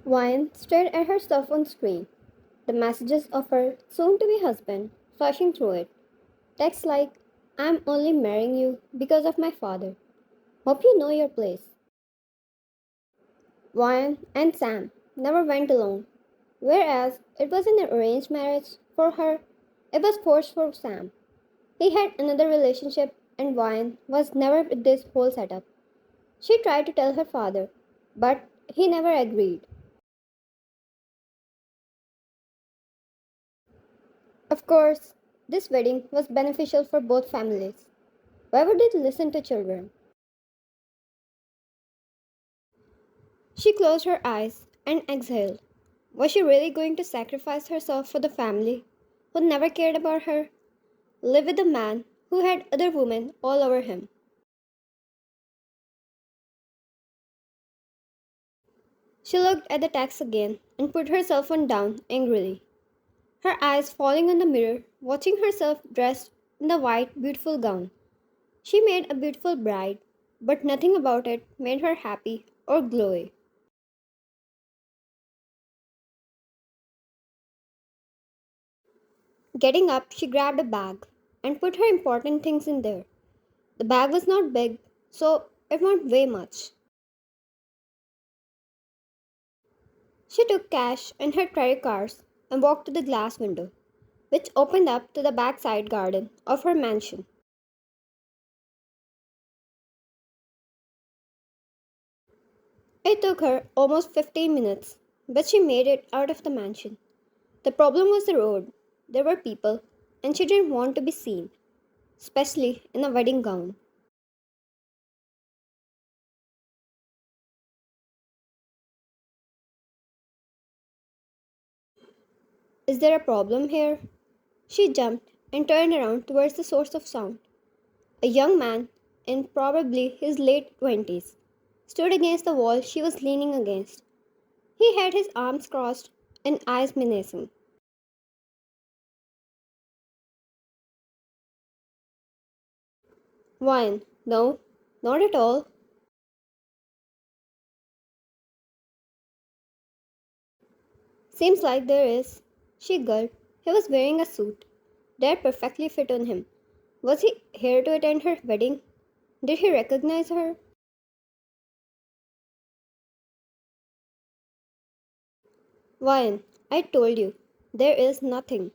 Ryan stared at her cell phone screen, the messages of her soon to be husband flashing through it. Texts like, I'm only marrying you because of my father. Hope you know your place. Ryan and Sam never went alone. Whereas it was an arranged marriage for her, it was forced for Sam. He had another relationship and Ryan was never with this whole setup. She tried to tell her father, but he never agreed. Of course, this wedding was beneficial for both families. Why would they listen to children? She closed her eyes and exhaled. Was she really going to sacrifice herself for the family who never cared about her? Live with a man who had other women all over him? She looked at the text again and put her cell phone down angrily, her eyes falling on the mirror, watching herself dressed in the white, beautiful gown. She made a beautiful bride, but nothing about it made her happy or glowy. Getting up, she grabbed a bag and put her important things in there. The bag was not big, so it won't weigh much. She took cash and her credit cards and walked to the glass window, which opened up to the backside garden of her mansion. It took her almost 15 minutes, but she made it out of the mansion. The problem was the road. There were people, and she didn't want to be seen, especially in a wedding gown. Is there a problem here? She jumped and turned around towards the source of sound. A young man, in probably his late 20s, stood against the wall she was leaning against. He had his arms crossed and eyes menacing. Wine? No, not at all. Seems like there is. She gulped. He was wearing a suit that perfectly fit on him. Was he here to attend her wedding? Did he recognize her? Wine, I told you, there is nothing.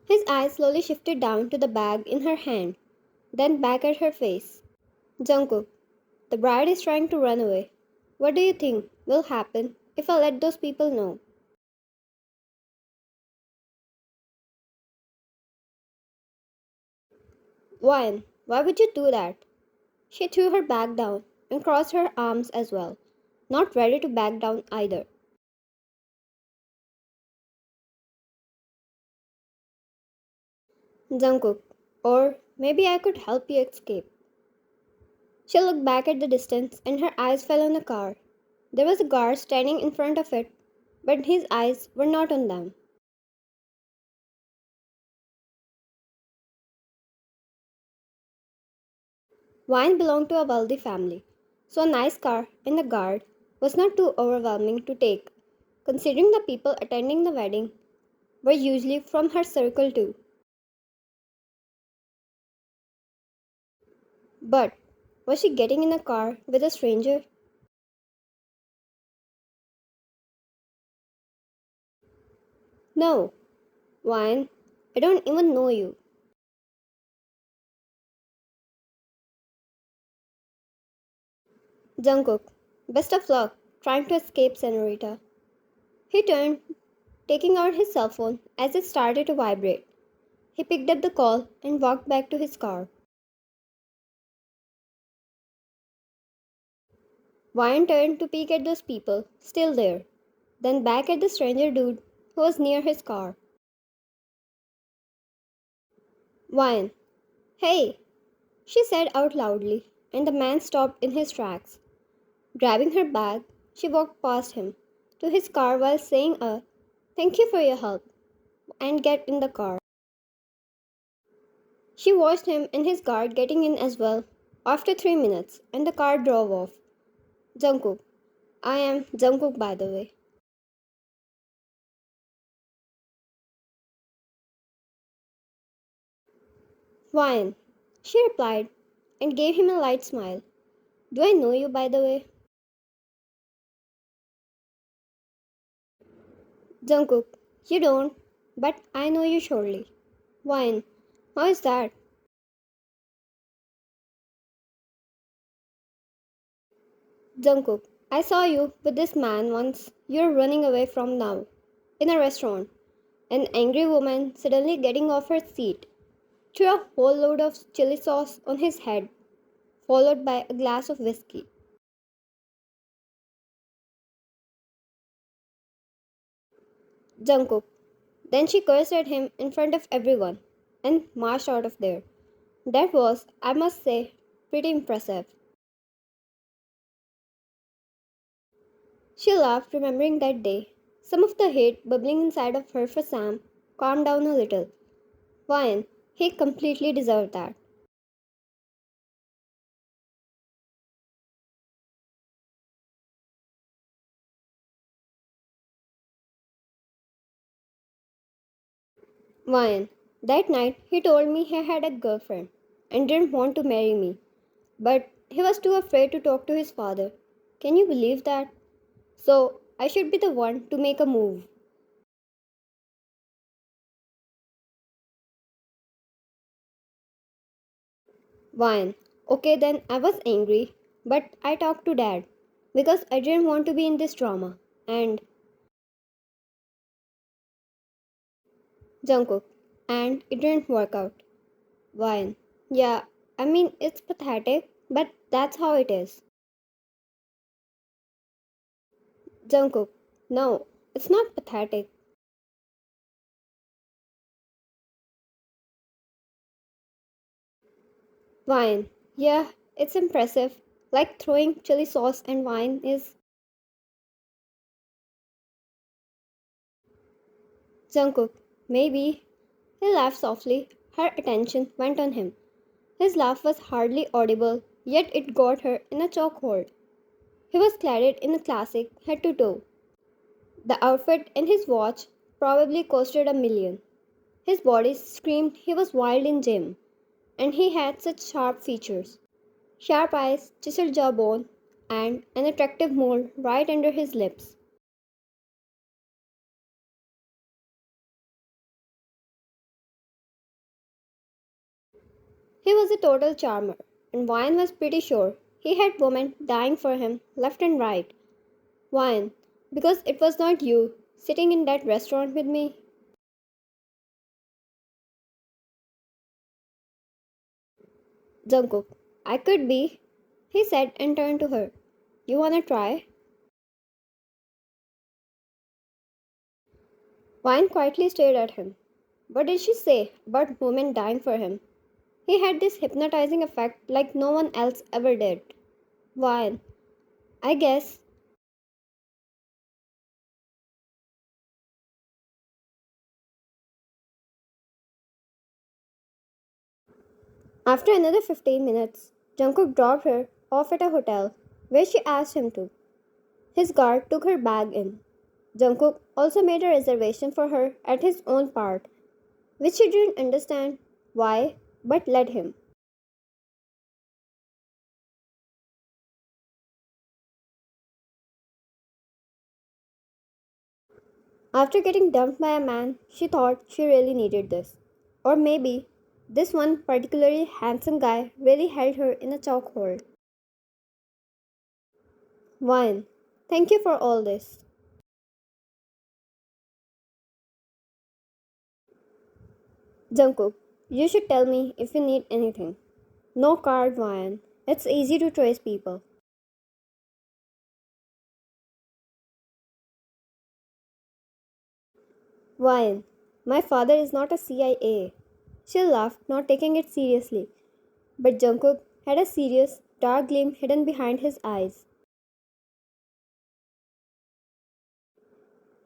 His eyes slowly shifted down to the bag in her hand, then back at her face. Jungkook, the bride is trying to run away. What do you think will happen if I let those people know? Wine, why would you do that? She threw her bag down and crossed her arms as well, not ready to back down either. Jungkook, or maybe I could help you escape. She looked back at the distance and her eyes fell on a car. There was a guard standing in front of it, but his eyes were not on them. Wine belonged to a wealthy family, so a nice car and a guard was not too overwhelming to take, considering the people attending the wedding were usually from her circle too. But was she getting in a car with a stranger? No, Wine, I don't even know you. Jungkook, best of luck trying to escape, Senorita. He turned, taking out his cell phone as it started to vibrate. He picked up the call and walked back to his car. Wine turned to peek at those people still there, then back at the stranger dude who was near his car. Wine, hey, she said out loudly, and the man stopped in his tracks. Grabbing her bag, she walked past him to his car while saying a thank you for your help and get in the car. She watched him and his guard getting in as well. After 3 minutes, and the car drove off. Jungkook. I am Jungkook, by the way. Fine, she replied and gave him a light smile. Do I know you, by the way? Jungkook. You don't, but I know you surely. Wine. How is that? Jungkook. I saw you with this man once you're running away from now. In a restaurant. An angry woman suddenly getting off her seat threw a whole load of chili sauce on his head, followed by a glass of whiskey. Jungkook. Then she cursed at him in front of everyone and marched out of there. That was, I must say, pretty impressive. She laughed, remembering that day. Some of the hate bubbling inside of her for Sam calmed down a little. Fine, he completely deserved that. Fine. That night, he told me he had a girlfriend and didn't want to marry me, but he was too afraid to talk to his father. Can you believe that? So, I should be the one to make a move. Fine. Okay, then I was angry, but I talked to dad because I didn't want to be in this drama. And Jungkook, and it didn't work out. Fine. Yeah, I mean, it's pathetic, but that's how it is. Jungkook, no, it's not pathetic. Wine, yeah, it's impressive. Like throwing chili sauce and wine is. Jungkook, maybe. He laughed softly. Her attention went on him. His laugh was hardly audible, yet it got her in a chokehold. He was clad in a classic head to toe. The outfit and his watch probably costed a million. His body screamed he was wild in gym, and he had such sharp features. Sharp eyes, chiseled jawbone, and an attractive mole right under his lips. He was a total charmer, and Wyan was pretty sure he had women dying for him left and right. Wyan, because it was not you sitting in that restaurant with me. Jungkook, I could be, he said and turned to her. You wanna try? Wyan quietly stared at him. What did she say about women dying for him? He had this hypnotizing effect like no one else ever did. Wyan, I guess. After another 15 minutes, Jungkook dropped her off at a hotel where she asked him to. His guard took her bag in. Jungkook also made a reservation for her at his own part, which she didn't understand why, but let him. After getting dumped by a man, she thought she really needed this. Or maybe this one particularly handsome guy really held her in a chokehold. One, thank you for all this. Jungkook, you should tell me if you need anything. No card, Ryan. It's easy to trace people. Ryan, my father is not a CIA. She laughed, not taking it seriously. But Jungkook had a serious, dark gleam hidden behind his eyes.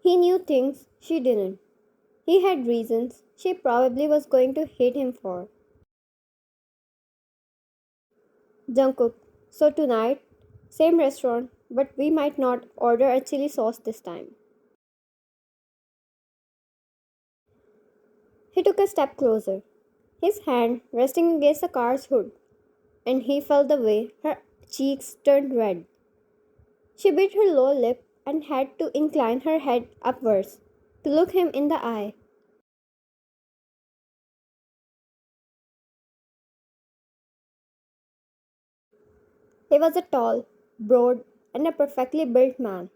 He knew things she didn't. He had reasons she probably was going to hate him for. Jungkook, so tonight, same restaurant, but we might not order a chili sauce this time. He took a step closer, his hand resting against the car's hood, and he felt the way her cheeks turned red. She bit her lower lip and had to incline her head upwards to look him in the eye. He was a tall, broad, and a perfectly built man,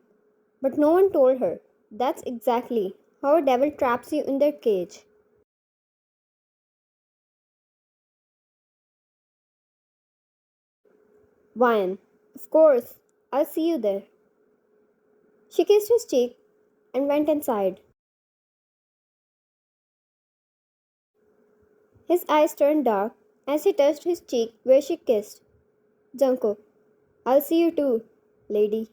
but no one told her that's exactly how a devil traps you in their cage. Wyan, of course, I'll see you there. She kissed his cheek and went inside. His eyes turned dark as he touched his cheek where she kissed. Jungkook, I'll see you too, lady.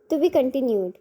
To be continued.